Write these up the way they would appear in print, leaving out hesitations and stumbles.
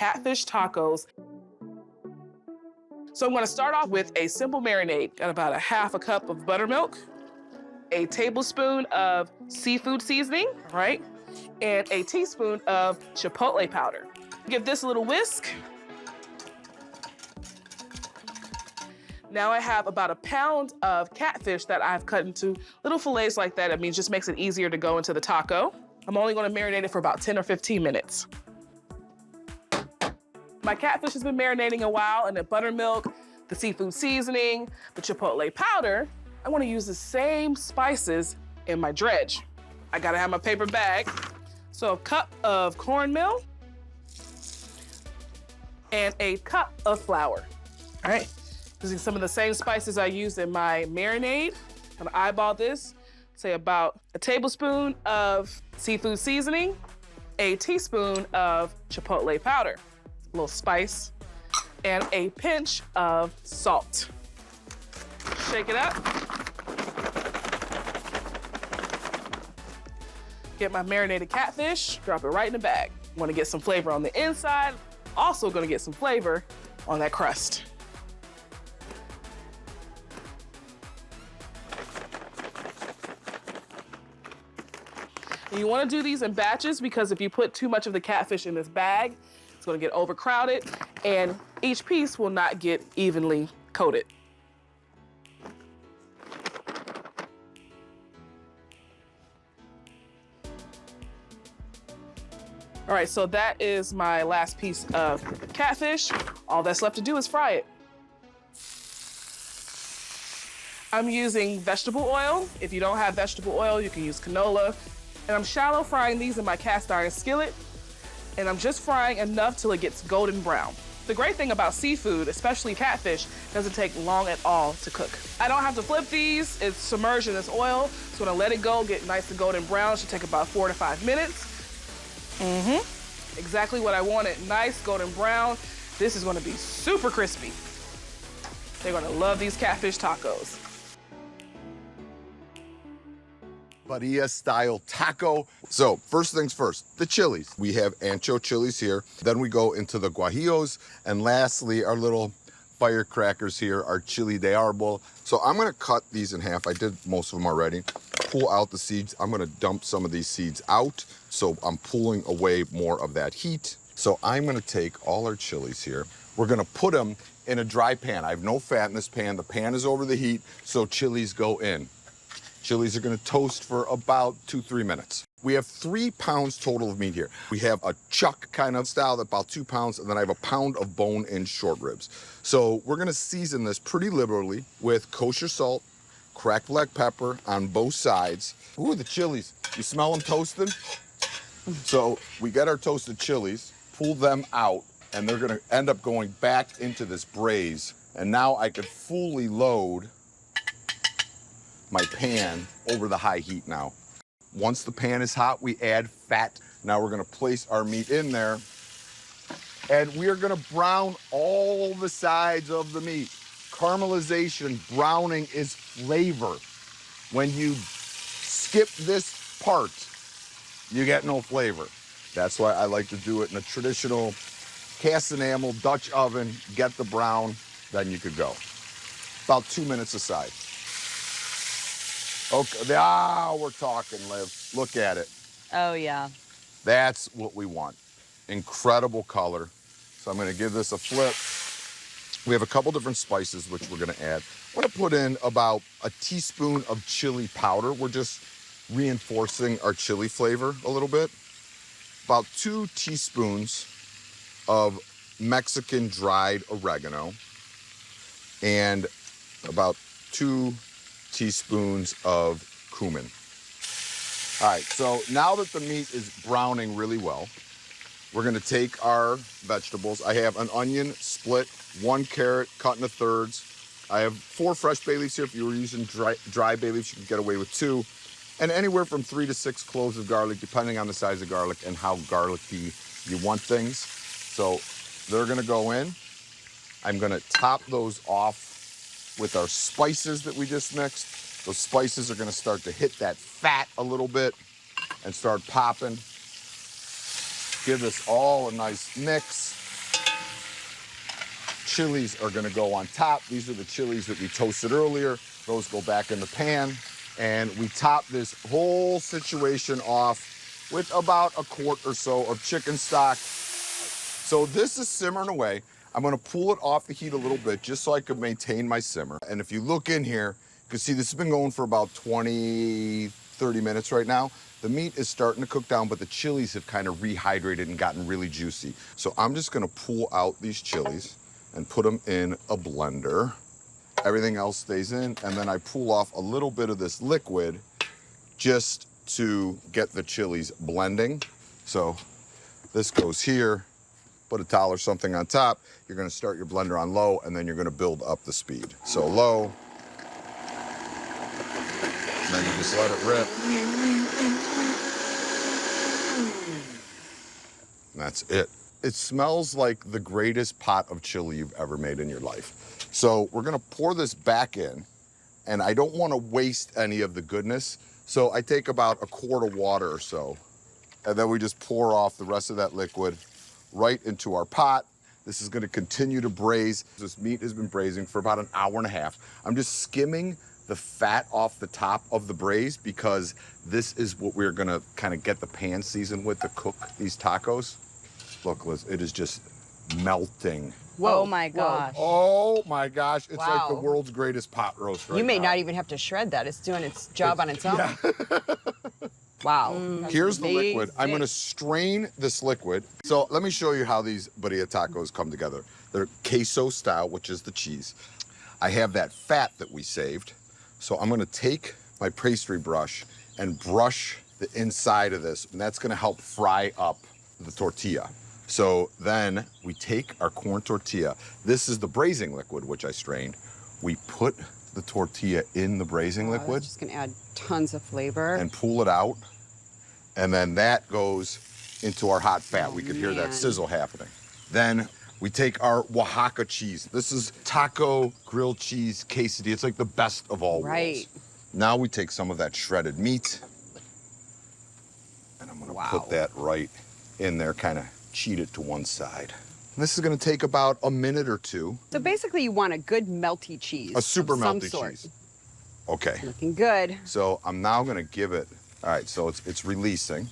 catfish tacos. So I'm gonna start off with a simple marinade. Got about a half a cup of buttermilk, a tablespoon of seafood seasoning, right? And a teaspoon of chipotle powder. Give this a little whisk. Now I have about a pound of catfish that I've cut into little fillets like that. It means just makes it easier to go into the taco. I'm only gonna marinate it for about 10 or 15 minutes. My catfish has been marinating a while in the buttermilk, the seafood seasoning, the chipotle powder. I wanna use the same spices in my dredge. I gotta have my paper bag. So a cup of cornmeal and a cup of flour, all right? Using some of the same spices I used in my marinade. I'm gonna eyeball this. Say about a tablespoon of seafood seasoning, a teaspoon of chipotle powder, a little spice, and a pinch of salt. Shake it up. Get my marinated catfish, drop it right in the bag. Wanna get some flavor on the inside, also gonna get some flavor on that crust. And you wanna do these in batches because if you put too much of the catfish in this bag, it's gonna get overcrowded and each piece will not get evenly coated. All right, so that is my last piece of catfish. All that's left to do is fry it. I'm using vegetable oil. If you don't have vegetable oil, you can use canola. And I'm shallow frying these in my cast iron skillet. And I'm just frying enough till it gets golden brown. The great thing about seafood, especially catfish, doesn't take long at all to cook. I don't have to flip these. It's submerged in this oil. So when I let it go, get nice and golden brown, it should take about 4 to 5 minutes. Exactly what I wanted, nice golden brown. This is gonna be super crispy. They're gonna love these catfish tacos. Birria-style taco. So first things first, the chilies. We have ancho chilies here. Then we go into the guajillos. And lastly, our little firecrackers here, our chili de árbol. So I'm gonna cut these in half. I did most of them already. Pull out the seeds. I'm gonna dump some of these seeds out. So I'm pulling away more of that heat. So I'm gonna take all our chilies here. We're gonna put them in a dry pan. I have no fat in this pan. The pan is over the heat, so chilies go in. Chilies are gonna toast for about 2-3 minutes. We have 3 pounds total of meat here. We have a chuck kind of style, about 2 pounds, and then I have a pound of bone-in short ribs. So we're gonna season this pretty liberally with kosher salt, cracked black pepper on both sides. Ooh, the chilies. You smell them toasted? So we get our toasted chilies, pull them out, and they're gonna end up going back into this braise. And now I could fully load my pan over the high heat now. Once the pan is hot, we add fat. Now we're gonna place our meat in there, and we are gonna brown all the sides of the meat. Caramelization, browning is flavor. When you skip this part, you get no flavor. That's why I like to do it in a traditional cast enamel Dutch oven, get the brown, then you could go. About 2 minutes aside. Okay, we're talking, Liv. Look at it. Oh, yeah. That's what we want. Incredible color. So I'm gonna give this a flip. We have a couple different spices which we're gonna add. I'm gonna put in about a teaspoon of chili powder. We're just reinforcing our chili flavor a little bit. About 2 teaspoons of Mexican dried oregano and about 2 teaspoons of cumin. All right, so now that the meat is browning really well, we're gonna take our vegetables. I have an onion split, 1 carrot cut into thirds. I have 4 fresh bay leaves here. If you were using dry bay leaves, you could get away with 2. And anywhere from 3 to 6 cloves of garlic, depending on the size of garlic and how garlicky you want things. So they're gonna go in. I'm gonna top those off with our spices that we just mixed. Those spices are gonna start to hit that fat a little bit and start popping. Give this all a nice mix. chilies are gonna go on top. These are the chilies that we toasted earlier. Those go back in the pan. And we top this whole situation off with about a quart or so of chicken stock. So this is simmering away. I'm gonna pull it off the heat a little bit just so I can maintain my simmer. And if you look in here, you can see this has been going for about 20, 30 minutes right now. The meat is starting to cook down, but the chilies have kind of rehydrated and gotten really juicy. So I'm just gonna pull out these chilies and put them in a blender. Everything else stays in, and then I pull off a little bit of this liquid just to get the chilies blending. So this goes here, put a towel or something on top. You're gonna start your blender on low, and then you're gonna build up the speed. So low, and then you just let it rip. And that's it. It smells like the greatest pot of chili you've ever made in your life. So we're gonna pour this back in, and I don't wanna waste any of the goodness. So I take about a quart of water or so, and then we just pour off the rest of that liquid right into our pot. This is gonna continue to braise. This meat has been braising for about an hour and a half. I'm just skimming the fat off the top of the braise because this is what we're gonna kind of get the pan seasoned with to cook these tacos. Look, Liz, it is just melting. Whoa. Oh my gosh. Oh my gosh, it's like the Wow. world's greatest pot roast right You may now. not even have to shred that. It's doing its job on its own. Wow. Here's the Big, liquid. I'm big. gonna strain this liquid. So let me show you how these birria tacos come together. They're queso style, which is the cheese. I have that fat that we saved. So I'm gonna take my pastry brush and brush the inside of this, and that's gonna help fry up the tortilla. So then we take our corn tortilla. This is the braising liquid, which I strained. We put the tortilla in the braising liquid. That's just gonna add tons of flavor. And pull it out. And then that goes into our hot fat. We could hear that man. sizzle happening. Then we take our Oaxaca cheese. This is taco grilled cheese quesadilla. It's like the best of all Right. worlds. Now we take some of that shredded meat, and I'm gonna put that right in there, kind of cheat it to one side. And this is gonna take about a minute or two. So basically you want a good melty cheese. A super of some melty sort. cheese. Okay. Looking good. So I'm now gonna give it, all right, so it's releasing,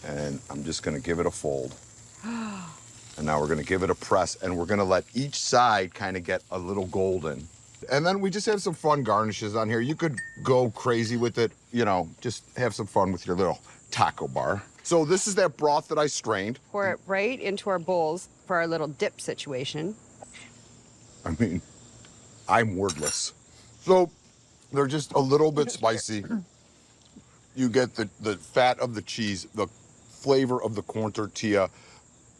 and I'm just gonna give it a fold. And now we're gonna give it a press, and we're gonna let each side kind of get a little golden. And then we just have some fun garnishes on here. You could go crazy with it, you know, just have some fun with your little taco bar. So this is that broth that I strained. Pour it right into our bowls for our little dip situation. I mean, I'm wordless. So they're just a little bit spicy. You get the fat of the cheese, the flavor of the corn tortilla,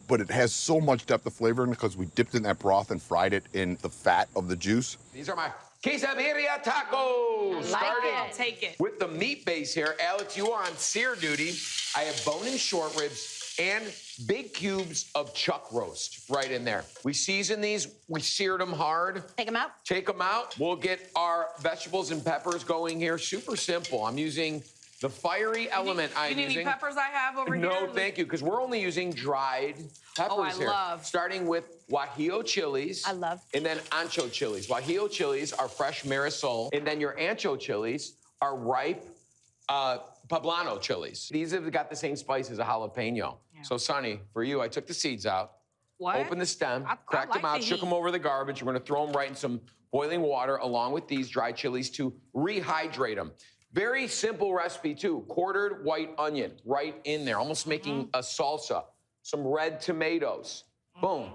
but it has so much depth of flavor in it because we dipped in that broth and fried it in the fat of the juice. These are my Quesabirria tacos. Like Starting it. Take it. with the meat base here. Alex, you are on sear duty. I have bone-in short ribs and big cubes of chuck roast right in there. We seasoned these. We seared them hard. Take them out. Take them out. We'll get our vegetables and peppers going here. Super simple. I'm using the fiery element I'm You need using. any peppers I have over here? No, thank you, because we're only using dried peppers Oh, I here. love. Starting with guajillo chilies. I love. And then ancho chilies. Guajillo chilies are fresh marisol. And then your ancho chilies are ripe poblano chilies. These have got the same spice as a jalapeno. Yeah. So, Sonny, for you, I took the seeds out. What? Opened the stem, I cracked like them out, the shook them heat. over the garbage. We're gonna throw them right in some boiling water along with these dried chilies to rehydrate them. Very simple recipe too. Quartered white onion right in there, almost making a salsa. Some red tomatoes. Boom.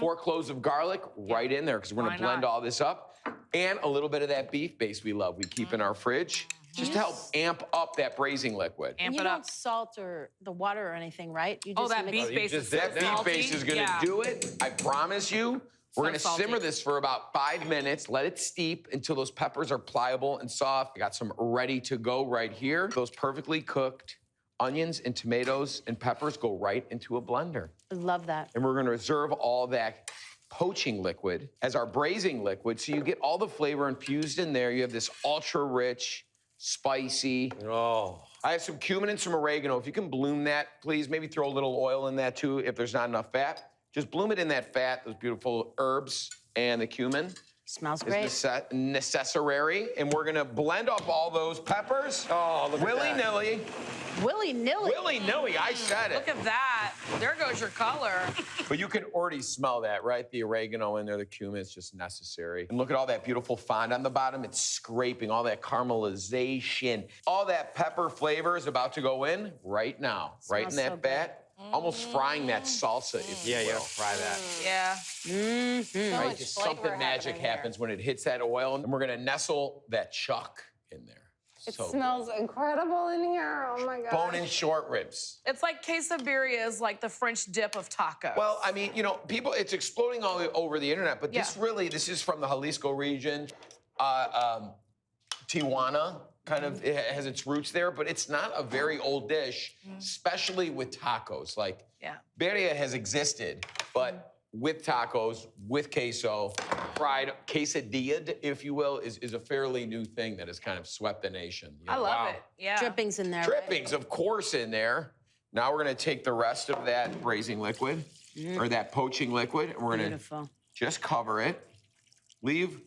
4 cloves of garlic right in there because we're gonna Why blend not? all this up. And a little bit of that beef base we love. We keep in our fridge just to help amp up that braising liquid. Amp You it don't up. salt or the water or anything, right? You Oh, just that mix beef it. base is so That beef salty. base is gonna Yeah. do it. I promise you. We're So gonna salty. simmer this for about 5 minutes, let it steep until those peppers are pliable and soft. I got some ready to go right here. Those perfectly cooked onions and tomatoes and peppers go right into a blender. I love that. And we're gonna reserve all that poaching liquid as our braising liquid. So you get all the flavor infused in there. You have this ultra rich, spicy. Oh. I have some cumin and some oregano. If you can bloom that, please, maybe throw a little oil in that too if there's not enough fat. Just bloom it in that fat, those beautiful herbs and the cumin. Smells Is great. necessary, and we're gonna blend up all those peppers. Oh, look at that. Willy-nilly. Willy-nilly. Willy-nilly, I said Look it. at that. There goes your color. But you can already smell that, right? The oregano in there, the cumin, it's just necessary. And look at all that beautiful fond on the bottom. It's scraping, all that caramelization. All that pepper flavor is about to go in right now, right in Smells that so fat. Almost frying that salsa, if you Yeah, you will. gotta fry that. Yeah. So Right? much Just flavor something magic happening here. happens when it hits that oil, and we're gonna nestle that chuck in there. It So smells incredible in here. Oh my good. god. Bone-in short ribs. It's like quesabirria is like the French dip of tacos. Well, I mean, you know, people, it's exploding all over the internet, but this this is from the Jalisco region. Tijuana kind of it has its roots there, but it's not a very old dish, especially with tacos. Like, birria has existed, but with tacos, with queso, fried quesadilla, if you will, is a fairly new thing that has kind of swept the nation. You I know? love it. Yeah. Drippings in there. right? Drippings, of course, in there. Now we're gonna take the rest of that braising liquid, or that poaching liquid, and we're gonna Beautiful. just cover it. Leave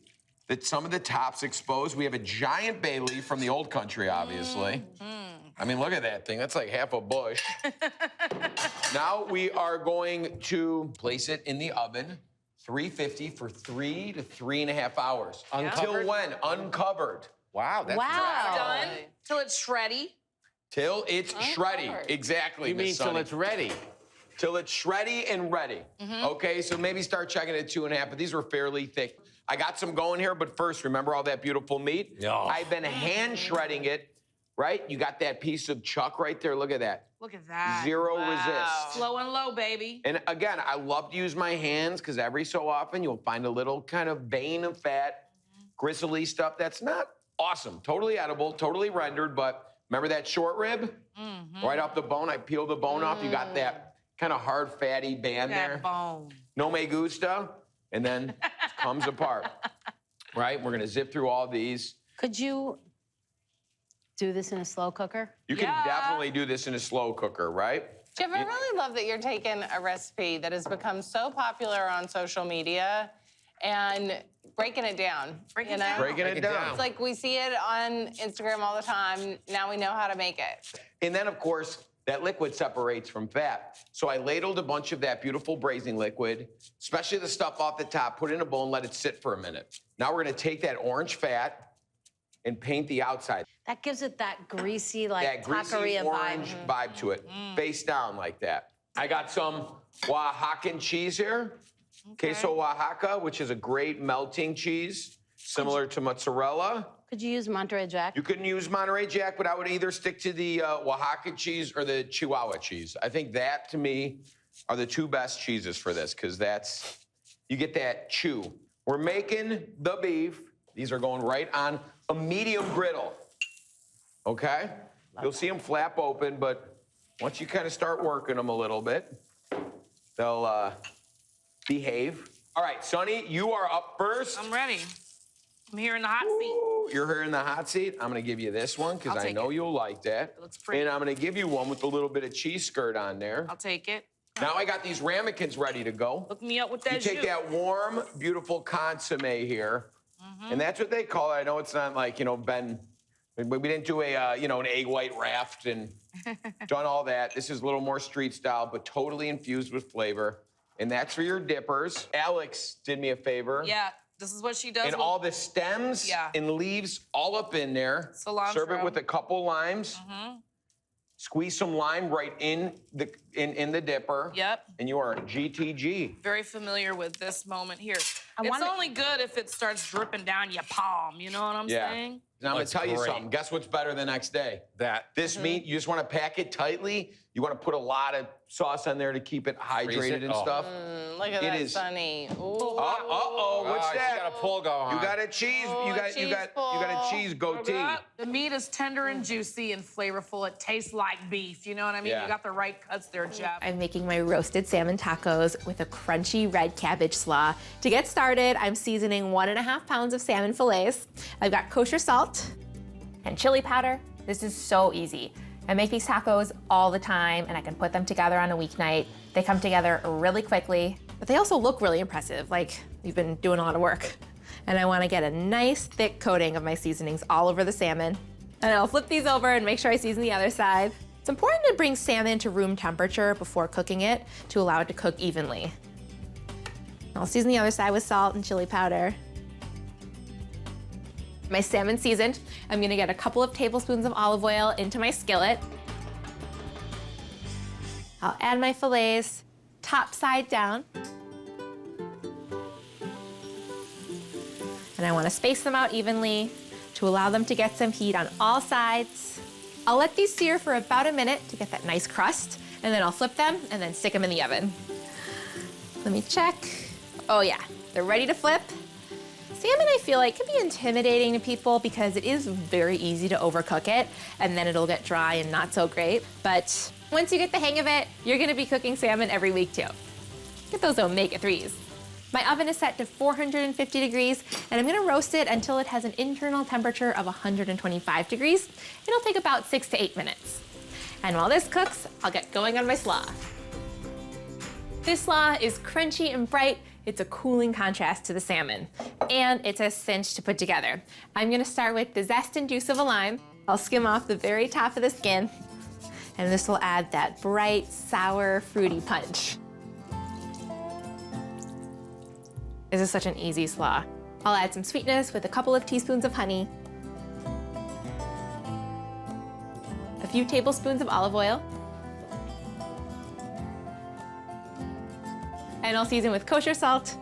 some of the tops exposed. We have a giant bay leaf from the old country, obviously. I mean, look at that thing. That's like half a bush. Now we are going to place it in the oven, 350 for 3 to 3.5 hours. Until when? Uncovered. Wow, that's Wow. Done till it's shreddy. Till it's shreddy. Uncovered. Exactly, You mean Miss till Sunny. it's ready? Till it's shreddy and ready. Okay, so maybe start checking at 2.5, but these were fairly thick. I got some going here, but first, remember all that beautiful meat? No. I've been hand shredding it, right? You got that piece of chuck right there. Look at that. Look at that. Zero resist. Slow and low, baby. And again, I love to use my hands because every so often you'll find a little kind of vein of fat, gristly stuff that's not awesome. Totally edible, totally rendered, but remember that short rib? Right off the bone, I peel the bone off. You got that kind of hard, fatty band there. That bone. No me gusta, and then it comes apart. Right? We're gonna zip through all these. Could you do this in a slow cooker? You can Yeah. definitely do this in a slow cooker, right? Jeff, I really love that you're taking a recipe that has become so popular on social media and breaking it down. Break you it know? down. Breaking it down. It's like we see it on Instagram all the time. Now we know how to make it. And then, of course, that liquid separates from fat. So I ladled a bunch of that beautiful braising liquid, especially the stuff off the top, put it in a bowl and let it sit for a minute. Now we're gonna take that orange fat and paint the outside. That gives it that greasy, like That greasy taqueria orange vibe. vibe to it, face down like that. I got some Oaxacan cheese here, queso Oaxaca, which is a great melting cheese, similar to mozzarella. Could you use Monterey Jack? You can use Monterey Jack, but I would either stick to the Oaxaca cheese or the Chihuahua cheese. I think that, to me, are the two best cheeses for this, because that's, you get that chew. We're making the beef. These are going right on a medium griddle, okay? You'll see them flap open, but once you kind of start working them a little bit, they'll behave. All right, Sonny, you are up first. I'm ready. I'm here in the hot seat. Ooh, you're here in the hot seat. I'm gonna give you this one because I'll I take know it. you'll like that. It looks pretty. And I'm gonna give you one with a little bit of cheese skirt on there. I'll take it. Now I got these ramekins ready to go. Hook me up with You that take jus. that warm, beautiful consomme here, and that's what they call it. I know it's not like, you know, we didn't do a, you know, an egg white raft and done all that. This is a little more street style, but totally infused with flavor. And that's for your dippers. Alex did me a favor. Yeah, this is what she does. And with- all the stems Yeah. and leaves all up in there. Cilantro. Serve it with a couple limes. Squeeze some lime right in the dipper. Yep. And you are GTG. Very familiar with this moment here. It's wanna- only good if it starts dripping down your palm. You know what I'm saying? Now I'm gonna Looks tell you great. something. Guess what's better the next day? That. This meat, you just want to pack it tightly. You want to put a lot of sauce on there to keep it hydrated it? and Oh. stuff. Look at It that, is- Sonny. Ooh. Oh, what's Oh, that? You got a pull going. You got a cheese. Oh, you got cheese a pull. cheese goatee. The meat is tender and juicy and flavorful. It tastes like beef. You know what I mean? Yeah. You got the right cuts there, Jeff. I'm making my roasted salmon tacos with a crunchy red cabbage slaw. To get started, I'm seasoning 1.5 pounds of salmon fillets. I've got kosher salt and chili powder. This is so easy. I make these tacos all the time and I can put them together on a weeknight. They come together really quickly, but they also look really impressive, like we've been doing a lot of work. And I wanna get a nice thick coating of my seasonings all over the salmon. And I'll flip these over and make sure I season the other side. It's important to bring salmon to room temperature before cooking it to allow it to cook evenly. I'll season the other side with salt and chili powder. My salmon seasoned. I'm gonna get a couple of tablespoons of olive oil into my skillet. I'll add my fillets, top side down. And I wanna space them out evenly to allow them to get some heat on all sides. I'll let these sear for about a minute to get that nice crust, and then I'll flip them and then stick them in the oven. Let me check. Oh yeah, they're ready to flip. Salmon, I feel like, can be intimidating to people because it is very easy to overcook it, and then it'll get dry and not so great. But once you get the hang of it, you're gonna be cooking salmon every week too. Get those omega-3s. My oven is set to 450 degrees, and I'm gonna roast it until it has an internal temperature of 125 degrees. It'll take about 6 to 8 minutes. And while this cooks, I'll get going on my slaw. This slaw is crunchy and bright. It's a cooling contrast to the salmon, and it's a cinch to put together. I'm gonna start with the zest and juice of a lime. I'll skim off the very top of the skin, and this will add that bright, sour, fruity punch. This is such an easy slaw. I'll add some sweetness with a couple of teaspoons of honey, a few tablespoons of olive oil, and I'll season with kosher salt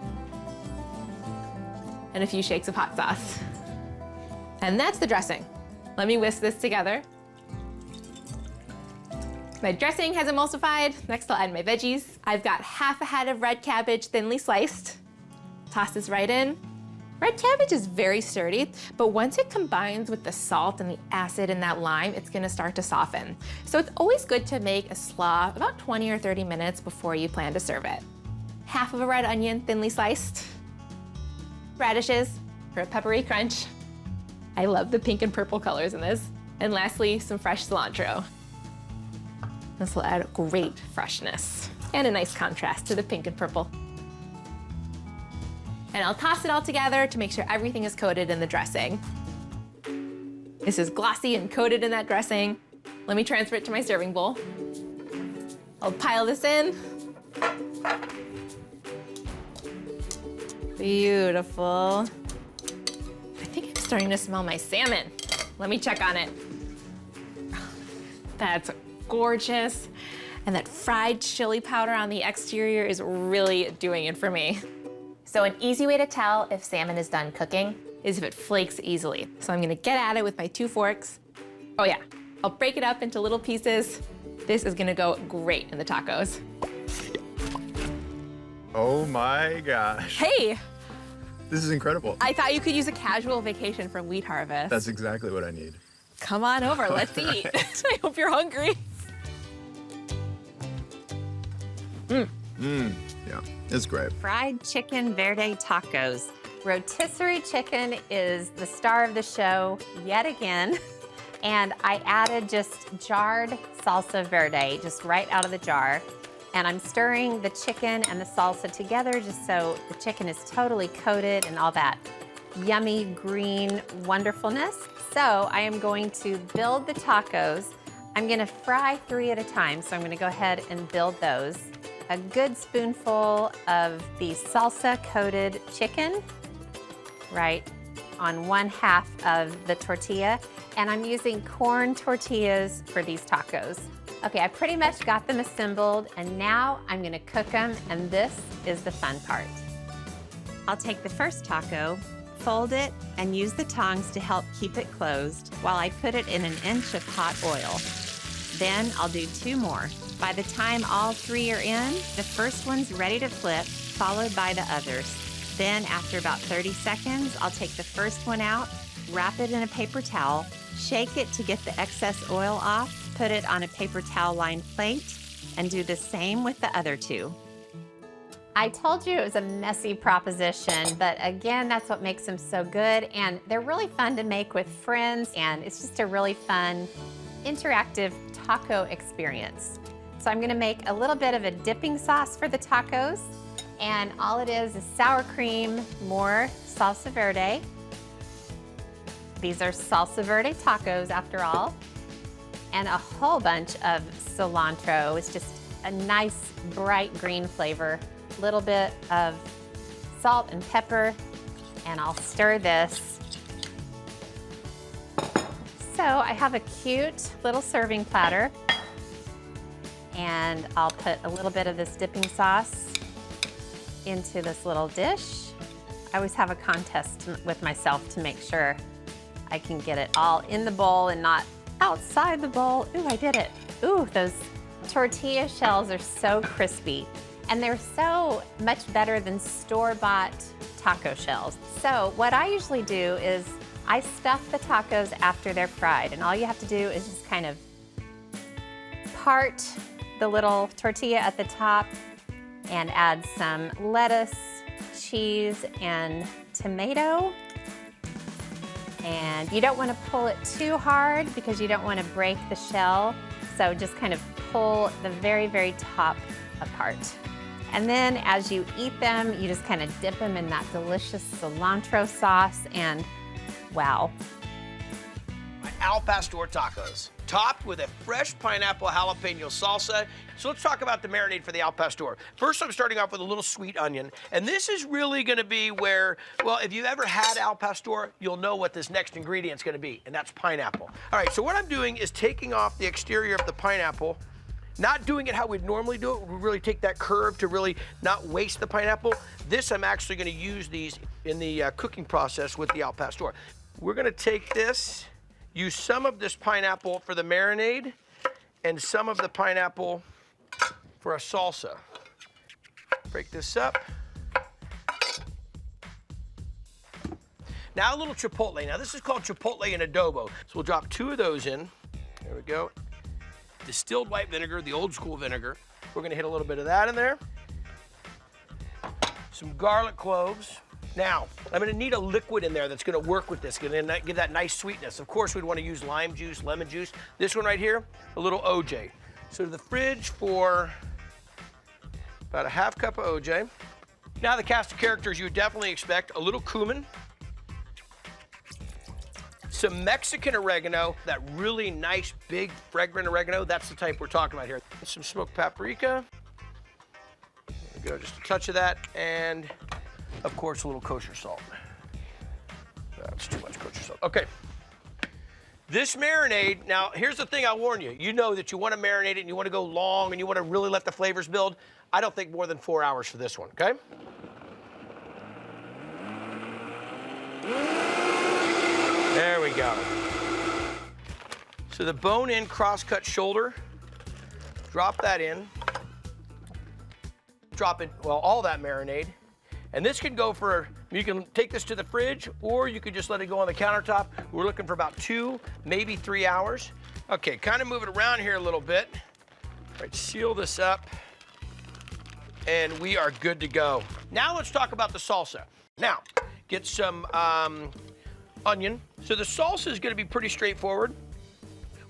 and a few shakes of hot sauce. And that's the dressing. Let me whisk this together. My dressing has emulsified. Next, I'll add my veggies. I've got half a head of red cabbage thinly sliced. Toss this right in. Red cabbage is very sturdy, but once it combines with the salt and the acid in that lime, it's gonna start to soften. So it's always good to make a slaw about 20 or 30 minutes before you plan to serve it. Half of a red onion, thinly sliced. Radishes for a peppery crunch. I love the pink and purple colors in this. And lastly, some fresh cilantro. This will add great freshness and a nice contrast to the pink and purple. And I'll toss it all together to make sure everything is coated in the dressing. This is glossy and coated in that dressing. Let me transfer it to my serving bowl. I'll pile this in. Beautiful. I think I'm starting to smell my salmon. Let me check on it. That's gorgeous. And that fried chili powder on the exterior is really doing it for me. So an easy way to tell if salmon is done cooking is if it flakes easily. So I'm gonna get at it with my 2 forks. Oh yeah, I'll break it up into little pieces. This is gonna go great in the tacos. Oh my gosh. Hey, This is incredible. I thought you could use a casual vacation from Wheat Harvest. That's exactly what I need. Come on over, let's eat. I hope you're hungry. Yeah, it's great. Fried chicken Verde tacos. Rotisserie chicken is the star of the show yet again. And I added just jarred salsa verde, just right out of the jar. And I'm stirring the chicken and the salsa together just so the chicken is totally coated in all that yummy green wonderfulness. So I am going to build the tacos. I'm gonna fry 3 at a time, so I'm gonna go ahead and build those. A good spoonful of the salsa coated chicken, right on 1/2 of the tortilla. And I'm using corn tortillas for these tacos. Okay, I pretty much got them assembled, and now I'm gonna cook them, and this is the fun part. I'll take the first taco, fold it, and use the tongs to help keep it closed while I put it in 1 inch of hot oil. Then I'll do 2 more. By the time all 3 are in, the first one's ready to flip, followed by the others. Then after about 30 seconds, I'll take the first one out, wrap it in a paper towel, shake it to get the excess oil off, put it on a paper towel lined plate, and do the same with the other 2. I told you it was a messy proposition, but again, that's what makes them so good. And they're really fun to make with friends, and it's just a really fun interactive taco experience. So I'm gonna make a little bit of a dipping sauce for the tacos, and all it is sour cream, more salsa verde. These are salsa verde tacos after all, and a whole bunch of cilantro. It's just a nice bright green flavor, a little bit of salt and pepper, and I'll stir this. So I have a cute little serving platter, and I'll put a little bit of this dipping sauce into this little dish. I always have a contest with myself to make sure I can get it all in the bowl and not outside the bowl. Ooh, I did it. Ooh, those tortilla shells are so crispy, and they're so much better than store-bought taco shells. So what I usually do is I stuff the tacos after they're fried, and all you have to do is just kind of part the little tortilla at the top and add some lettuce, cheese, and tomato. And you don't want to pull it too hard because you don't want to break the shell. So just kind of pull the very, very top apart. And then as you eat them, you just kind of dip them in that delicious cilantro sauce, and wow. Al Pastor tacos, topped with a fresh pineapple jalapeno salsa. So let's talk about the marinade for the Al Pastor. First, I'm starting off with a little sweet onion. And this is really gonna be where, well, if you've ever had Al Pastor, you'll know what this next ingredient's gonna be, and that's pineapple. All right, so what I'm doing is taking off the exterior of the pineapple, not doing it how we'd normally do it. We really take that curve to really not waste the pineapple. This, I'm actually gonna use these in the cooking process with the Al Pastor. We're gonna take this, use some of this pineapple for the marinade and some of the pineapple for a salsa. Break this up. Now a little chipotle. Now this is called chipotle in adobo. So we'll drop 2 of those in. There we go. Distilled white vinegar, the old school vinegar. We're gonna hit a little bit of that in there. Some garlic cloves. Now, I'm gonna need a liquid in there that's gonna work with this, gonna give that nice sweetness. Of course, we'd wanna use lime juice, lemon juice. This one right here, a little OJ. So to the fridge for about a half cup of OJ. Now the cast of characters you would definitely expect: a little cumin, some Mexican oregano, that really nice, big, fragrant oregano. That's the type we're talking about here. Some smoked paprika. There we go, just a touch of that, and of course, a little kosher salt. That's too much kosher salt. Okay. This marinade, now here's the thing I'll warn you. You know that you want to marinate it and you want to go long and you want to really let the flavors build. I don't think more than 4 hours for this one, okay? There we go. So the bone-in cross-cut shoulder, drop that in. Drop in, well, all that marinade. And this can go for, you can take this to the fridge, or you could just let it go on the countertop. We're looking for about 2, maybe 3 hours. Okay, kind of move it around here a little bit. All right, seal this up, and we are good to go. Now let's talk about the salsa. Now, get some onion. So the salsa is gonna be pretty straightforward.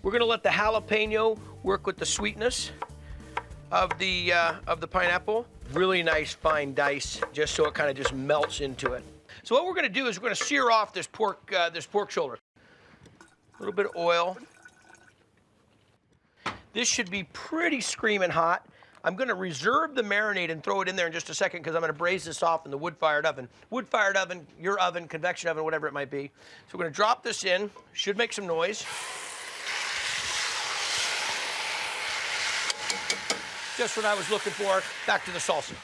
We're gonna let the jalapeno work with the sweetness of the pineapple. Really nice fine dice, just so it kind of just melts into it. So what we're gonna do is we're gonna sear off this pork shoulder. A little bit of oil. This should be pretty screaming hot. I'm gonna reserve the marinade and throw it in there in just a second because I'm gonna braise this off in the wood-fired oven. Wood-fired oven, your oven, convection oven, whatever it might be. So we're gonna drop this in. Should make some noise. Just what I was looking for. Back to the salsa.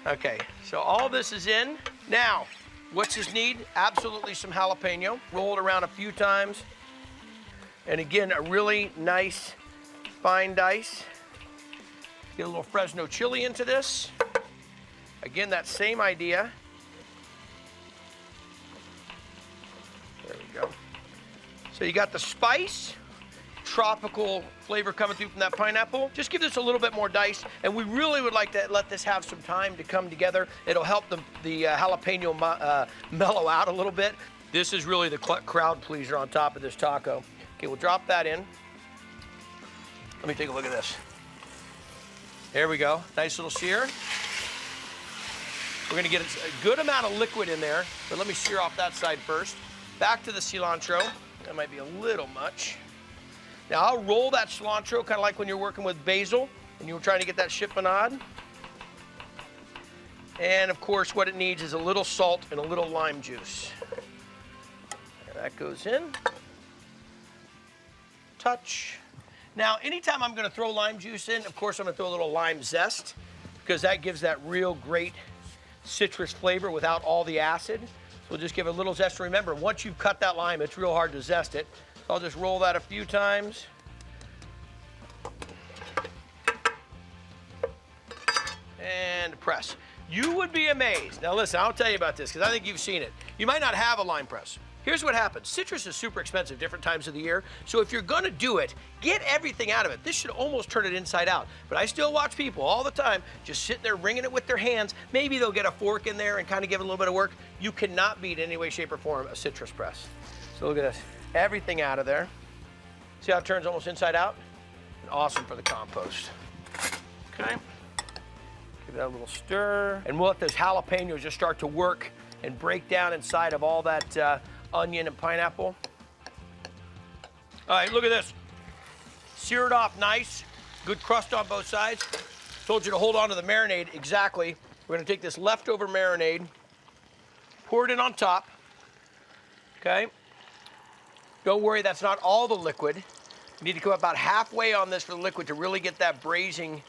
Okay, so all this is in. Now, what's this need? Absolutely some jalapeno. Roll it around a few times. And again, a really nice fine dice. Get a little Fresno chili into this. Again, that same idea. There we go. So you got the spice, tropical flavor coming through from that pineapple. Just give this a little bit more dice, and we really would like to let this have some time to come together. It'll help the jalapeno mellow out a little bit. This is really the crowd pleaser on top of this taco. Okay, we'll drop that in. Let me take a look at this. There we go. Nice little sear. We're gonna get a good amount of liquid in there, but let me sear off that side first. Back to the cilantro. That might be a little much. Now I'll roll that cilantro, kind of like when you're working with basil and you were trying to get that chiffonade. And of course, what it needs is a little salt and a little lime juice. There, that goes in. Touch. Now, anytime I'm gonna throw lime juice in, of course I'm gonna throw a little lime zest because that gives that real great citrus flavor without all the acid. So we'll just give it a little zest. Remember, once you've cut that lime, it's real hard to zest it. So I'll just roll that a few times. And press. You would be amazed. Now listen, I'll tell you about this because I think you've seen it. You might not have a lime press. Here's what happens. Citrus is super expensive different times of the year. So if you're gonna do it, get everything out of it. This should almost turn it inside out. But I still watch people all the time just sitting there wringing it with their hands. Maybe they'll get a fork in there and kind of give it a little bit of work. You cannot beat in any way, shape, or form a citrus press. So look at this. Everything out of there. See how it turns almost inside out? And awesome for the compost. Okay. Give that a little stir. And we'll let those jalapenos just start to work and break down inside of all that onion and pineapple. All right, look at this. Seared off nice, good crust on both sides. Told you to hold on to the marinade exactly. We're gonna take this leftover marinade, pour it in on top, okay? Don't worry, that's not all the liquid. You need to come about halfway on this for the liquid to really get that braising,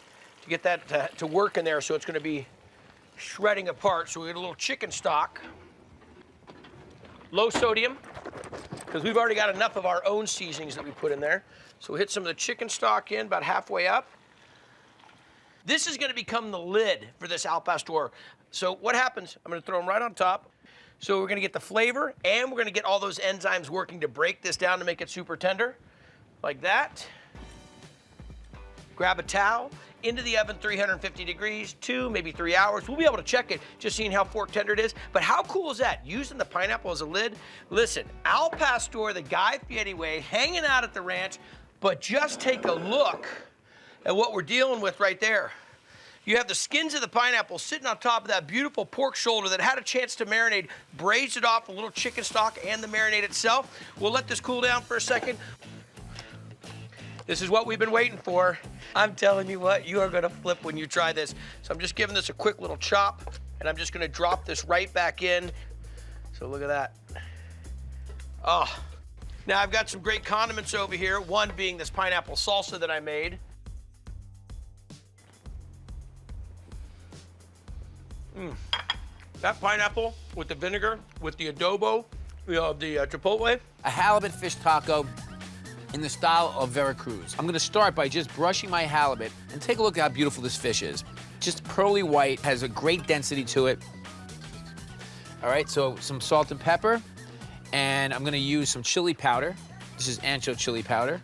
to get that to work in there, so it's gonna be shredding apart. So we get a little chicken stock. Low sodium, because we've already got enough of our own seasonings that we put in there. So we'll hit some of the chicken stock in about halfway up. This is gonna become the lid for this al pastor. So what happens, I'm gonna throw them right on top. So we're gonna get the flavor and we're gonna get all those enzymes working to break this down to make it super tender, like that. Grab a towel, into the oven, 350 degrees, 2, maybe 3 hours. We'll be able to check it, just seeing how fork tender it is. But how cool is that? Using the pineapple as a lid? Listen, al pastor, the Guy Fieri way, hanging out at the ranch, but just take a look at what we're dealing with right there. You have the skins of the pineapple sitting on top of that beautiful pork shoulder that had a chance to marinate, braised it off a little chicken stock and the marinade itself. We'll let this cool down for a second. This is what we've been waiting for. I'm telling you what, you are gonna flip when you try this. So I'm just giving this a quick little chop, and I'm just gonna drop this right back in. So look at that. Oh. Now I've got some great condiments over here, one being this pineapple salsa that I made. That pineapple with the vinegar, with the adobo, the chipotle. A halibut fish taco in the style of Veracruz. I'm gonna start by just brushing my halibut and take a look at how beautiful this fish is. Just pearly white, has a great density to it. All right, so some salt and pepper, and I'm gonna use some chili powder. This is ancho chili powder.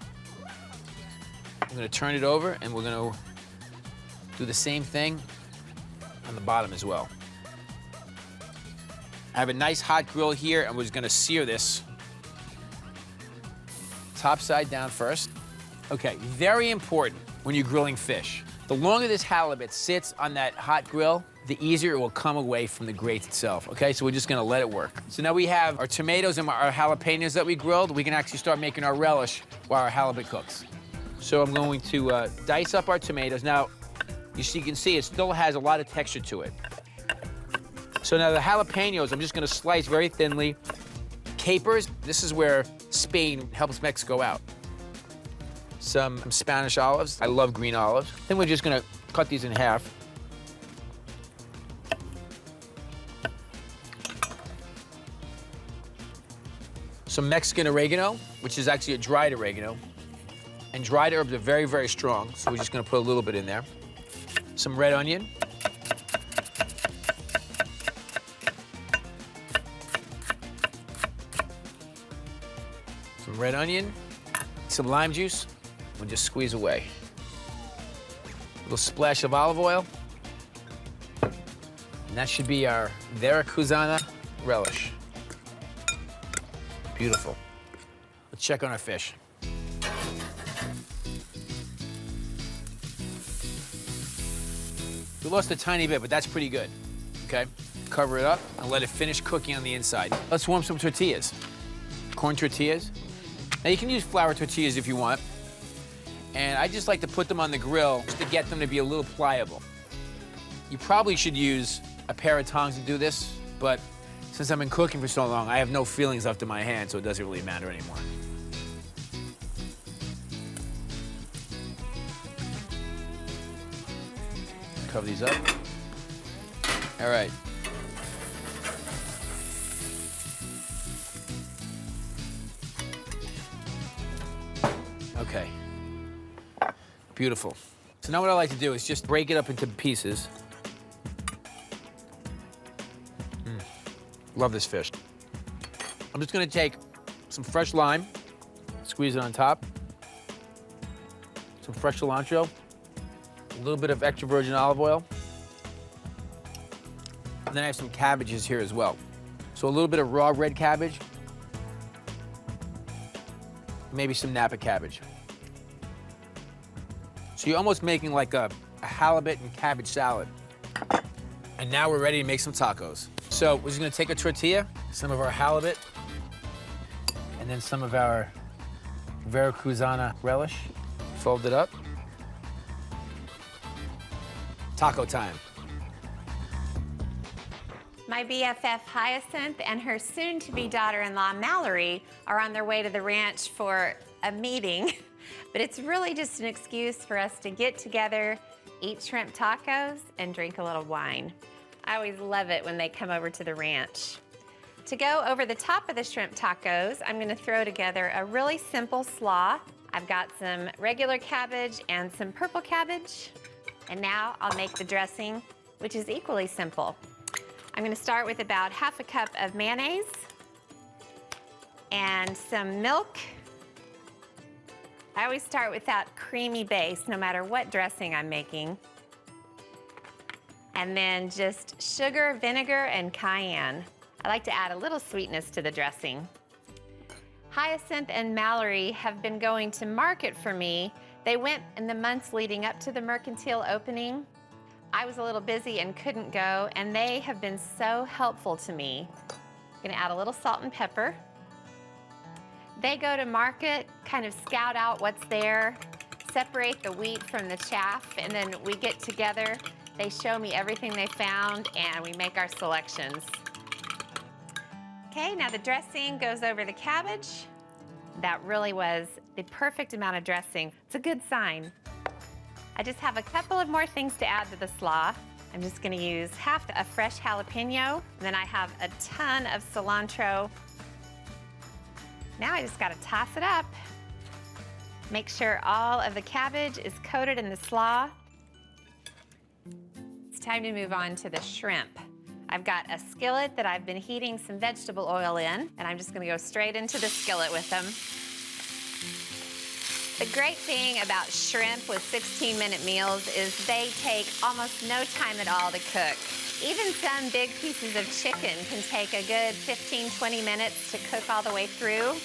I'm gonna turn it over and we're gonna do the same thing on the bottom as well. I have a nice hot grill here and we're just gonna sear this top side down first. Okay, very important when you're grilling fish. The longer this halibut sits on that hot grill, the easier it will come away from the grate itself, okay? So we're just gonna let it work. So now we have our tomatoes and our jalapenos that we grilled. We can actually start making our relish while our halibut cooks. So I'm going to dice up our tomatoes. Now, you can see it still has a lot of texture to it. So now the jalapenos, I'm just gonna slice very thinly. Capers, this is where Spain helps Mexico out. Some Spanish olives. I love green olives. Then we're just gonna cut these in half. Some Mexican oregano, which is actually a dried oregano. And dried herbs are very, very strong, so we're just gonna put a little bit in there. Some red onion. Red onion, some lime juice, we'll just squeeze away. A little splash of olive oil. And that should be our Veracruzana relish. Beautiful. Let's check on our fish. We lost a tiny bit, but that's pretty good, okay? Cover it up and let it finish cooking on the inside. Let's warm some tortillas. Corn tortillas. Now you can use flour tortillas if you want. And I just like to put them on the grill just to get them to be a little pliable. You probably should use a pair of tongs to do this, but since I've been cooking for so long, I have no feelings left in my hand, so it doesn't really matter anymore. Cover these up. All right. Okay. Beautiful. So now what I like to do is just break it up into pieces. Love this fish. I'm just gonna take some fresh lime, squeeze it on top, some fresh cilantro, a little bit of extra virgin olive oil, and then I have some cabbages here as well. So a little bit of raw red cabbage, maybe some Napa cabbage. So you're almost making like a halibut and cabbage salad. And now we're ready to make some tacos. So we're just gonna take a tortilla, some of our halibut, and then some of our Veracruzana relish, fold it up. Taco time. My BFF Hyacinth and her soon-to-be daughter-in-law Mallory are on their way to the ranch for a meeting, but it's really just an excuse for us to get together, eat shrimp tacos, and drink a little wine. I always love it when they come over to the ranch. To go over the top of the shrimp tacos, I'm gonna throw together a really simple slaw. I've got some regular cabbage and some purple cabbage. And now I'll make the dressing, which is equally simple. I'm gonna start with about half a cup of mayonnaise and some milk. I always start with that creamy base, no matter what dressing I'm making. And then just sugar, vinegar, and cayenne. I like to add a little sweetness to the dressing. Hyacinth and Mallory have been going to market for me. They went in the months leading up to the mercantile opening. I was a little busy and couldn't go, and they have been so helpful to me. I'm gonna add a little salt and pepper. They go to market, kind of scout out what's there, separate the wheat from the chaff, and then we get together. They show me everything they found, and we make our selections. Okay, now the dressing goes over the cabbage. That really was the perfect amount of dressing. It's a good sign. I just have a couple of more things to add to the slaw. I'm just gonna use half a fresh jalapeno, and then I have a ton of cilantro. Now I just gotta toss it up. Make sure all of the cabbage is coated in the slaw. It's time to move on to the shrimp. I've got a skillet that I've been heating some vegetable oil in, and I'm just gonna go straight into the skillet with them. The great thing about shrimp with 16-minute meals is they take almost no time at all to cook. Even some big pieces of chicken can take a good 15, 20 minutes to cook all the way through.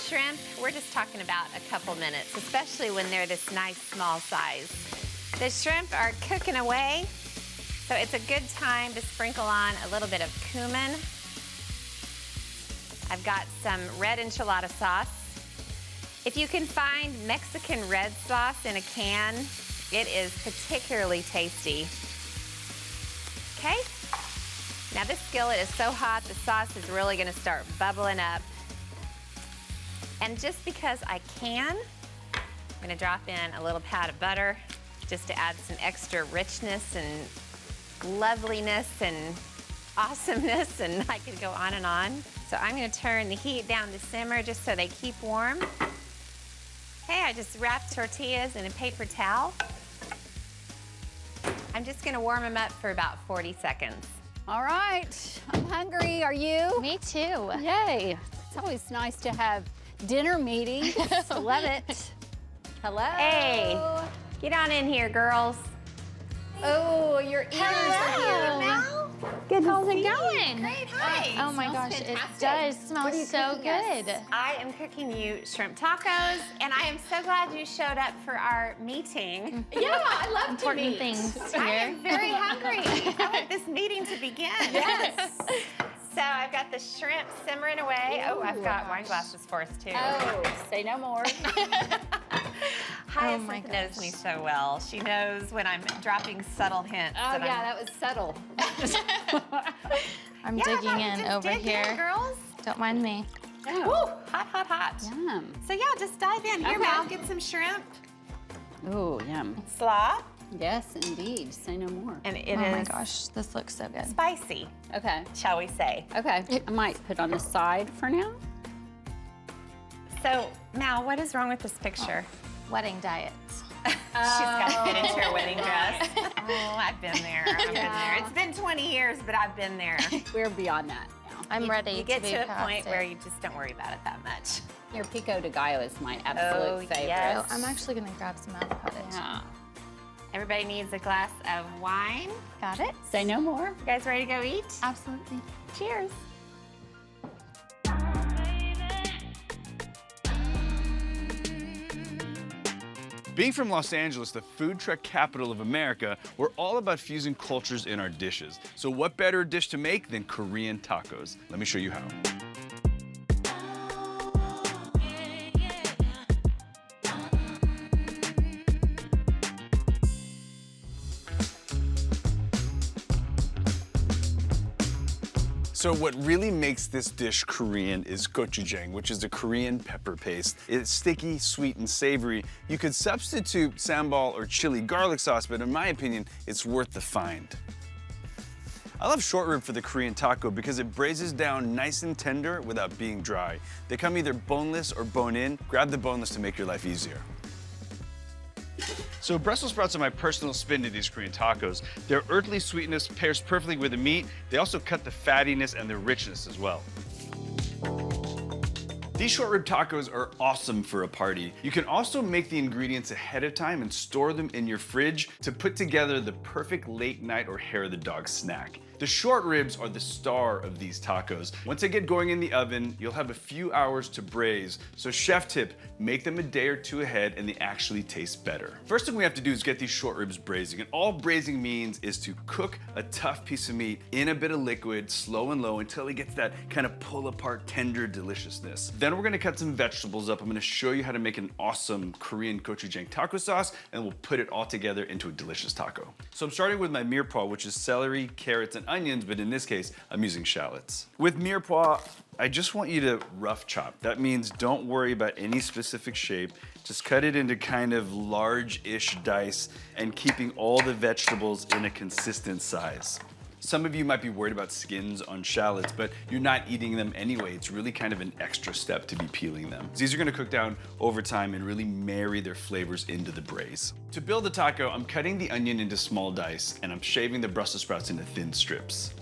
Shrimp, we're just talking about a couple minutes, especially when they're this nice small size. The shrimp are cooking away, so it's a good time to sprinkle on a little bit of cumin. I've got some red enchilada sauce. If you can find Mexican red sauce in a can, it is particularly tasty. Okay, now this skillet is so hot, the sauce is really gonna start bubbling up. And just because I can, I'm gonna drop in a little pat of butter just to add some extra richness and loveliness and awesomeness, and I could go on and on. So I'm gonna turn the heat down to simmer just so they keep warm. Okay, I just wrapped tortillas in a paper towel. I'm just gonna warm them up for about 40 seconds. All right, I'm hungry. Are you? Me too. Yay. It's always nice to have dinner meetings. Love it. Hello. Hey, get on in here, girls. Oh, your ears are here now. How's it going? Great, hi. Oh my gosh, Smells it fantastic. does smell so good. I am cooking you shrimp tacos, and I am so glad you showed up for our meeting. Yeah, I love Important to meet. things I here. am very hungry. I want this meeting to begin. Yes. So I've got the shrimp simmering away. Oh, I've got wine glasses for us too. Oh, say no more. Hyacinth knows me so well. She knows when I'm dropping subtle hints. Oh yeah, that was subtle. I'm digging in over here. Girls. Don't mind me. Woo, hot, hot, hot. Yum. So yeah, just dive in. Here, Okay. Mal, get some shrimp. Ooh, yum. Slaw. Yes, indeed. Say no more. And it oh my is gosh, this looks so good. spicy, Okay. shall we say. Okay. I might put on the side for now. So, Mal, what is wrong with this picture? Wedding diet. She's got to fit into her wedding dress. Oh, I've been there. I've been there. It's been 20 years, but I've been there. We're beyond that now. I'm ready You get to be to a past point it. where you just don't worry about it that much. Your pico de gallo is my absolute favorite. yes. I'm actually gonna grab some avocado. Yeah. Everybody needs a glass of wine. Got it? Say no more. You guys ready to go eat? Absolutely. Cheers. Being from Los Angeles, the food truck capital of America, we're all about fusing cultures in our dishes. So what better dish to make than Korean tacos? Let me show you how. So what really makes this dish Korean is gochujang, which is a Korean pepper paste. It's sticky, sweet, and savory. You could substitute sambal or chili garlic sauce, but in my opinion, it's worth the find. I love short rib for the Korean taco because it braises down nice and tender without being dry. They come either boneless or bone-in. Grab the boneless to make your life easier. So Brussels sprouts are my personal spin to these Korean tacos. Their earthly sweetness pairs perfectly with the meat. They also cut the fattiness and the richness as well. These short rib tacos are awesome for a party. You can also make the ingredients ahead of time and store them in your fridge to put together the perfect late night or hair of the dog snack. The short ribs are the star of these tacos. Once they get going in the oven, you'll have a few hours to braise. So chef tip, make them a day or two ahead and they actually taste better. First thing we have to do is get these short ribs braising. And all braising means is to cook a tough piece of meat in a bit of liquid, slow and low, until it gets that kind of pull apart, tender deliciousness. Then we're gonna cut some vegetables up. I'm gonna show you how to make an awesome Korean gochujang taco sauce, and we'll put it all together into a delicious taco. So I'm starting with my mirepoix, which is celery, carrots, and onions, but in this case, I'm using shallots. With mirepoix, I just want you to rough chop. That means don't worry about any specific shape. Just cut it into kind of large-ish dice and keeping all the vegetables in a consistent size. Some of you might be worried about skins on shallots, but you're not eating them anyway. It's really kind of an extra step to be peeling them. These are gonna cook down over time and really marry their flavors into the braise. To build the taco, I'm cutting the onion into small dice and I'm shaving the Brussels sprouts into thin strips.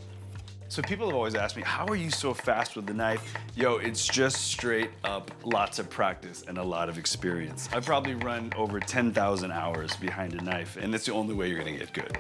So people have always asked me, how are you so fast with the knife? Yo, it's just straight up lots of practice and a lot of experience. I've probably run over 10,000 hours behind a knife, and that's the only way you're gonna get good.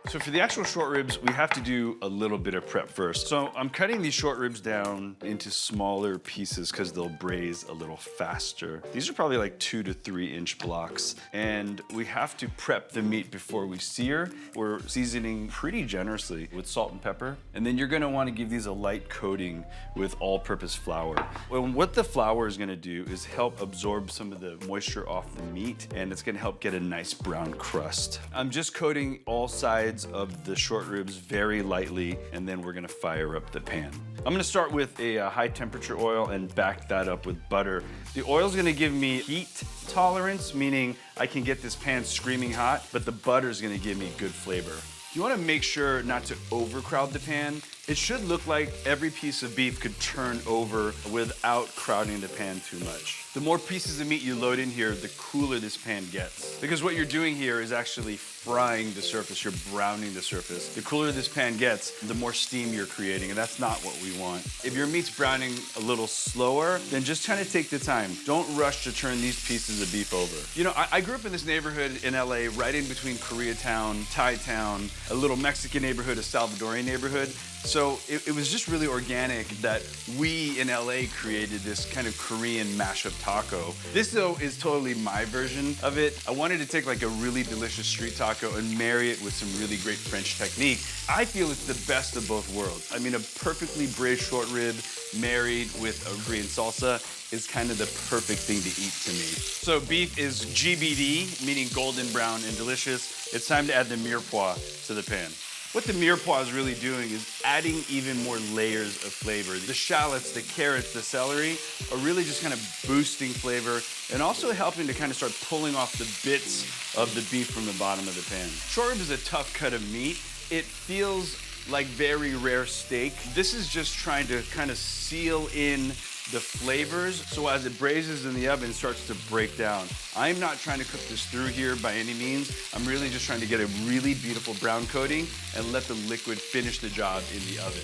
So for the actual short ribs, we have to do a little bit of prep first. So I'm cutting these short ribs down into smaller pieces because they'll braise a little faster. These are probably like 2 to 3 inch blocks. And we have to prep the meat before we sear. We're seasoning pretty generously with salt and pepper. And then you're gonna wanna give these a light coating with all-purpose flour. Well, what the flour is gonna do is help absorb some of the moisture off the meat, and it's gonna help get a nice brown crust. I'm just coating all sides of the short ribs very lightly, and then we're gonna fire up the pan. I'm gonna start with a high temperature oil and back that up with butter. The oil's gonna give me heat tolerance, meaning I can get this pan screaming hot, but the butter's gonna give me good flavor. You wanna make sure not to overcrowd the pan, It should look like every piece of beef could turn over without crowding the pan too much. The more pieces of meat you load in here, the cooler this pan gets. Because what you're doing here is actually frying the surface, you're browning the surface. The cooler this pan gets, the more steam you're creating, and that's not what we want. If your meat's browning a little slower, then just kind of take the time. Don't rush to turn these pieces of beef over. You know, I grew up in this neighborhood in LA, right in between Koreatown, Thai town, a little Mexican neighborhood, a Salvadorian neighborhood. So it was just really organic that we in LA created this kind of Korean mashup taco. This though is totally my version of it. I wanted to take like a really delicious street taco and marry it with some really great French technique. I feel it's the best of both worlds. I mean, a perfectly braised short rib married with a Korean salsa is kind of the perfect thing to eat to me. So beef is GBD, meaning golden brown and delicious. It's time to add the mirepoix to the pan. What the mirepoix is really doing is adding even more layers of flavor. The shallots, the carrots, the celery are really just kind of boosting flavor and also helping to kind of start pulling off the bits of the beef from the bottom of the pan. Short rib is a tough cut of meat. It feels like very rare steak. This is just trying to kind of seal in the flavors, so as it braises in the oven, it starts to break down. I'm not trying to cook this through here by any means. I'm really just trying to get a really beautiful brown coating and let the liquid finish the job in the oven.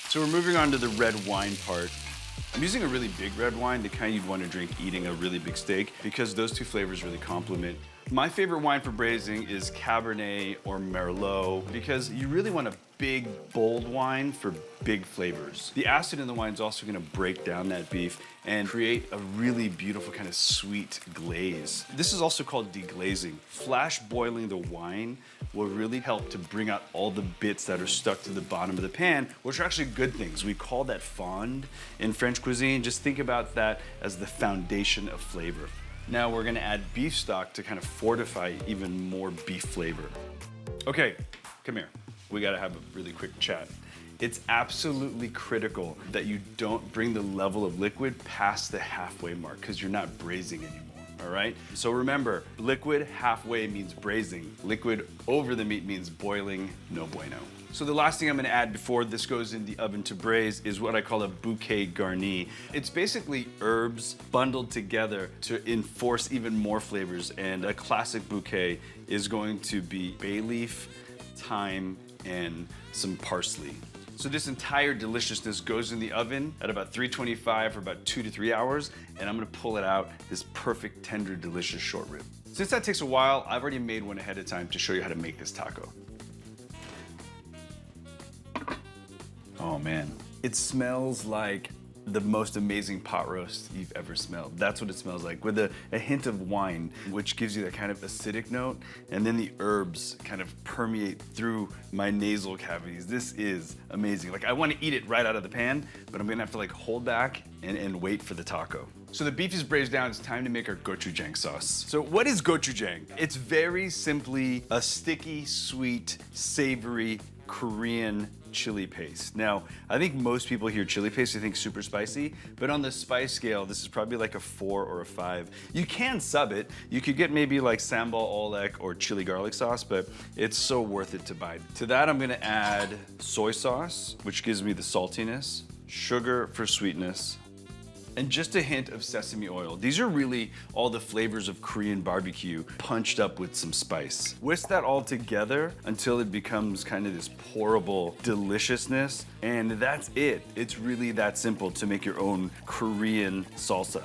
So we're moving on to the red wine part. I'm using a really big red wine, the kind you'd want to drink eating a really big steak, because those two flavors really complement. My favorite wine for braising is Cabernet or Merlot, because you really want a big, bold wine for big flavors. The acid in the wine is also gonna break down that beef and create a really beautiful kind of sweet glaze. This is also called deglazing. Flash boiling the wine will really help to bring out all the bits that are stuck to the bottom of the pan, which are actually good things. We call that fond in French cuisine. Just think about that as the foundation of flavor. Now we're gonna add beef stock to kind of fortify even more beef flavor. Okay, come here. We gotta have a really quick chat. It's absolutely critical that you don't bring the level of liquid past the halfway mark because you're not braising anymore, all right? So remember, liquid halfway means braising. Liquid over the meat means boiling, no bueno. So the last thing I'm gonna add before this goes in the oven to braise is what I call a bouquet garni. It's basically herbs bundled together to enforce even more flavors, and a classic bouquet is going to be bay leaf, thyme, and some parsley. So this entire deliciousness goes in the oven at about 325 for about 2 to 3 hours, and I'm gonna pull it out, this perfect, tender, delicious short rib. Since that takes a while, I've already made one ahead of time to show you how to make this taco. Oh man, it smells like the most amazing pot roast you've ever smelled. That's what it smells like, with a hint of wine, which gives you that kind of acidic note, and then the herbs kind of permeate through my nasal cavities. This is amazing. Like, I want to eat it right out of the pan, but I'm gonna have to like hold back and wait for the taco. So the beef is braised down, it's time to make our gochujang sauce. So what is gochujang? It's very simply a sticky, sweet, savory Korean chili paste. Now, I think most people hear chili paste, they think super spicy, but on the spice scale, this is probably like a 4 or a 5. You can sub it. You could get maybe like sambal olek or chili garlic sauce, but it's so worth it to buy. To that, I'm gonna add soy sauce, which gives me the saltiness, sugar for sweetness, and just a hint of sesame oil. These are really all the flavors of Korean barbecue punched up with some spice. Whisk that all together until it becomes kind of this pourable deliciousness, and that's it. It's really that simple to make your own Korean salsa.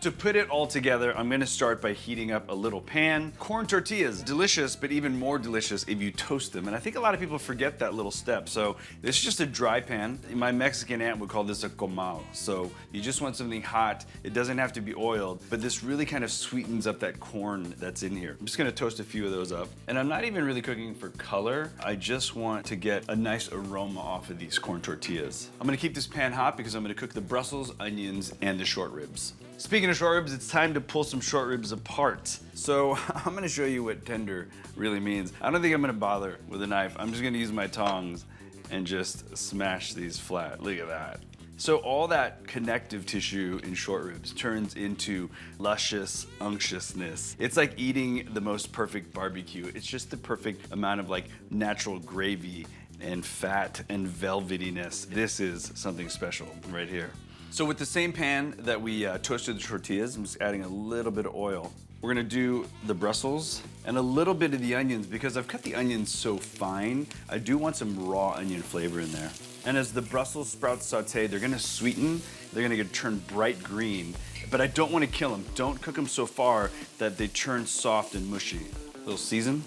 To put it all together, I'm gonna start by heating up a little pan. Corn tortillas, delicious, but even more delicious if you toast them. And I think a lot of people forget that little step. So this is just a dry pan. My Mexican aunt would call this a comal. So you just want something hot. It doesn't have to be oiled, but this really kind of sweetens up that corn that's in here. I'm just gonna toast a few of those up. And I'm not even really cooking for color. I just want to get a nice aroma off of these corn tortillas. I'm gonna keep this pan hot because I'm gonna cook the Brussels onions and the short ribs. Speaking of short ribs, it's time to pull some short ribs apart. So I'm gonna show you what tender really means. I don't think I'm gonna bother with a knife. I'm just gonna use my tongs and just smash these flat. Look at that. So all that connective tissue in short ribs turns into luscious unctuousness. It's like eating the most perfect barbecue. It's just the perfect amount of like natural gravy and fat and velvetyness. This is something special right here. So with the same pan that we toasted the tortillas, I'm just adding a little bit of oil. We're gonna do the Brussels and a little bit of the onions because I've cut the onions so fine. I do want some raw onion flavor in there. And as the Brussels sprouts saute, they're gonna sweeten, they're gonna turn bright green, but I don't wanna kill them. Don't cook them so far that they turn soft and mushy. A little season.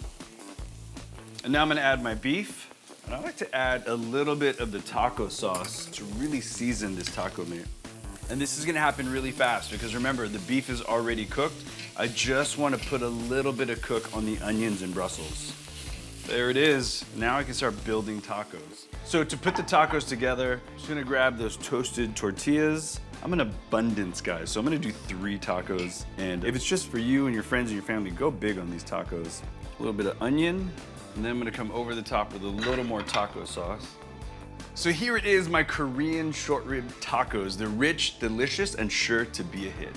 And now I'm gonna add my beef. And I like to add a little bit of the taco sauce to really season this taco meat. And this is gonna happen really fast because remember, the beef is already cooked. I just wanna put a little bit of cook on the onions and Brussels. There it is. Now I can start building tacos. So to put the tacos together, I'm just gonna grab those toasted tortillas. I'm an abundance guy, so I'm gonna do 3 tacos. And if it's just for you and your friends and your family, go big on these tacos. A little bit of onion, and then I'm gonna come over the top with a little more taco sauce. So here it is, my Korean short rib tacos. They're rich, delicious, and sure to be a hit.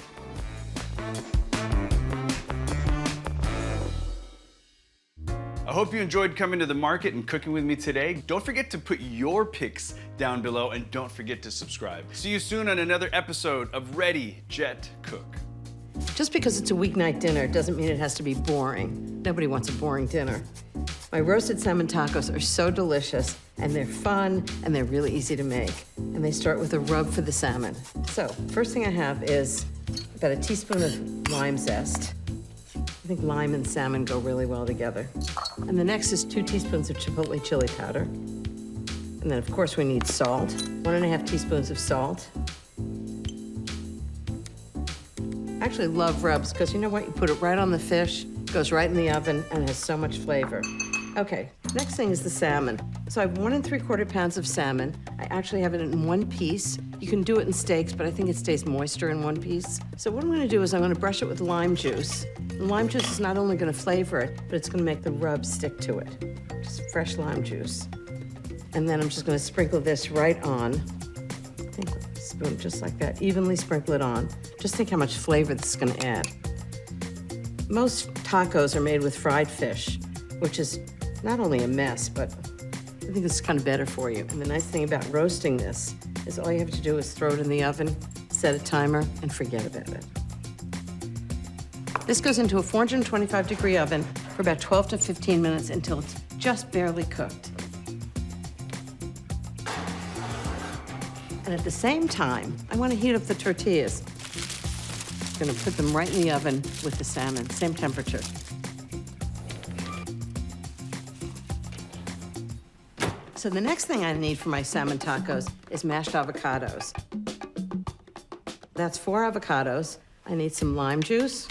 I hope you enjoyed coming to the market and cooking with me today. Don't forget to put your picks down below and don't forget to subscribe. See you soon on another episode of Ready, Jet, Cook. Just because it's a weeknight dinner doesn't mean it has to be boring. Nobody wants a boring dinner. My roasted salmon tacos are so delicious, and they're fun, and they're really easy to make. And they start with a rub for the salmon. So, first thing I have is about a teaspoon of lime zest. I think lime and salmon go really well together. And the next is 2 teaspoons of chipotle chili powder. And then, of course, we need salt. 1½ teaspoons of salt. I actually love rubs because you know what? You put it right on the fish, goes right in the oven, and it has so much flavor. Okay, next thing is the salmon. So I have 1 3/4 pounds of salmon. I actually have it in one piece. You can do it in steaks, but I think it stays moister in one piece. So what I'm gonna do is I'm gonna brush it with lime juice. The lime juice is not only gonna flavor it, but it's gonna make the rub stick to it. Just fresh lime juice. And then I'm just gonna sprinkle this right on. I think with a spoon, just like that. Evenly sprinkle it on. Just think how much flavor this is gonna add. Most tacos are made with fried fish, which is not only a mess, but I think it's kind of better for you. And the nice thing about roasting this is all you have to do is throw it in the oven, set a timer, and forget about it. This goes into a 425-degree oven for about 12 to 15 minutes until it's just barely cooked. And at the same time, I want to heat up the tortillas. I'm gonna put them right in the oven with the salmon, same temperature. So the next thing I need for my salmon tacos is mashed avocados. That's 4 avocados. I need some lime juice,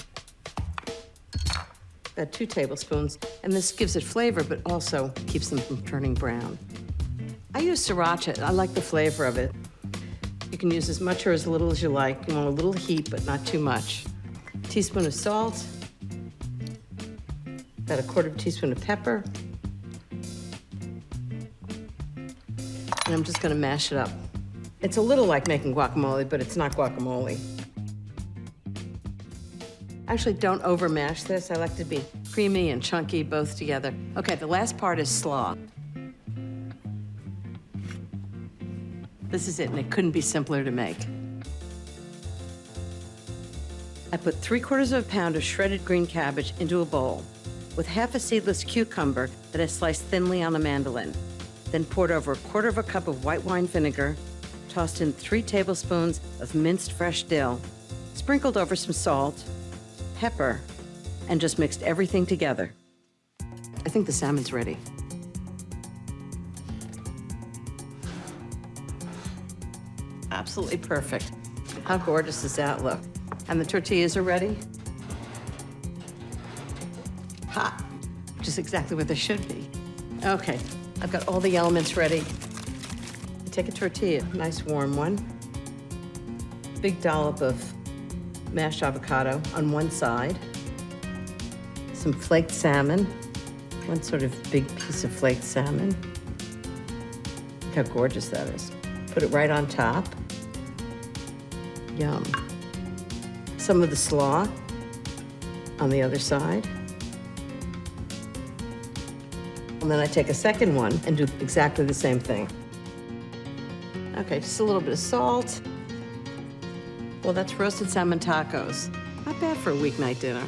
about 2 tablespoons, and this gives it flavor, but also keeps them from turning brown. I use sriracha. I like the flavor of it. You can use as much or as little as you like. You want a little heat, but not too much. A teaspoon of salt, about 1/4 teaspoon of pepper. And I'm just gonna mash it up. It's a little like making guacamole, but it's not guacamole. Actually, don't over mash this. I like to be creamy and chunky both together. Okay, the last part is slaw. This is it, and it couldn't be simpler to make. I put 3/4 pound of shredded green cabbage into a bowl with half a seedless cucumber that I sliced thinly on a mandolin. Then poured over 1/4 cup of white wine vinegar, tossed in 3 tablespoons of minced fresh dill, sprinkled over some salt, pepper, and just mixed everything together. I think the salmon's ready. Absolutely perfect. How gorgeous does that look? And the tortillas are ready? Hot, which is exactly what they should be. Okay, I've got all the elements ready. Take a tortilla, nice warm one. Big dollop of mashed avocado on one side. Some flaked salmon, one sort of big piece of flaked salmon. Look how gorgeous that is. Put it right on top. Yum. Some of the slaw on the other side. And then I take a second one and do exactly the same thing. Okay, just a little bit of salt. Well, that's roasted salmon tacos. Not bad for a weeknight dinner.